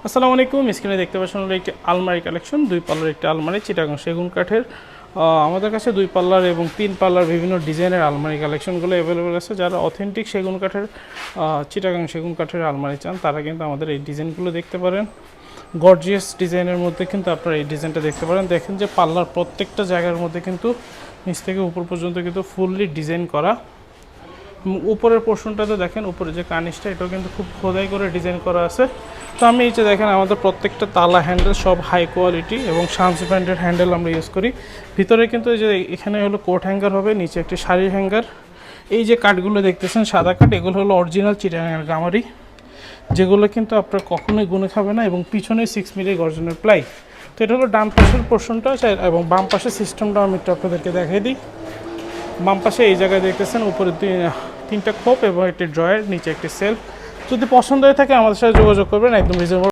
আসসালামু আলাইকুম। স্ক্রিনে দেখতে পাচ্ছেন হলো একটি আলমারি কালেকশন, 2 পাল্লার একটি আলমারি চিটাগাং সেগুন কাঠের। আমাদের কাছে 2 পাল্লার এবং 3 পাল্লার বিভিন্ন ডিজাইনের আলমারি কালেকশনগুলো অ্যাভেলেবল আছে। যারা অথেন্টিক সেগুন কাঠের চিটাগাং সেগুন কাঠের আলমারি চান তারা কিন্তু আমাদের এই ডিজাইনগুলো দেখতে পারেন। গর্জিয়াস ডিজাইনের মধ্যে কিন্তু আপনারা এই ডিজাইনটা দেখতে পারেন। দেখেন যে পাল্লার প্রত্যেকটা জায়গার মধ্যে কিন্তু নিচ থেকে উপর পর্যন্ত কিন্তু ফুললি ডিজাইন করা। উপরের পোর্শনটাতে দেখেন, উপরে যে কানিসটা এটাও কিন্তু খুব খোদাই করে ডিজাইন করা আছে। তো আমি এই যে দেখেন আমাদের প্রত্যেকটা তালা হ্যান্ডেল সব হাই কোয়ালিটি এবং শামস ব্র্যান্ডের হ্যান্ডেল আমরা ইউজ করি। ভিতরে কিন্তু এই যে এখানে হলো কোট হ্যাঙ্গার হবে, নিচে একটি শাড়ি হ্যাঙ্গার। এই যে কাঠগুলো দেখতেছেন সাদা কাঠ, এগুলো হলো অরিজিনাল চিটাগাংয়ের গামারি, যেগুলো কিন্তু আপনার কখনোই গুনে খাবে না। এবং পিছনে 6 মিলি গর্জনের প্লাই। তো এটা হলো ডান পাশের পোর্শনটা এবং বাম পাশের সিস্টেমটা আমি একটু আপনাদেরকে দেখাই দিই। বাম পাশে এই জায়গায় দেখতেছেন উপরে 3টা খোপ এবং একটি ড্রয়ার, নিচে একটি সেলফ। যদি পছন্দ হয়ে থাকে আমাদের সাথে যোগাযোগ করবেন, একদম রিজনেবল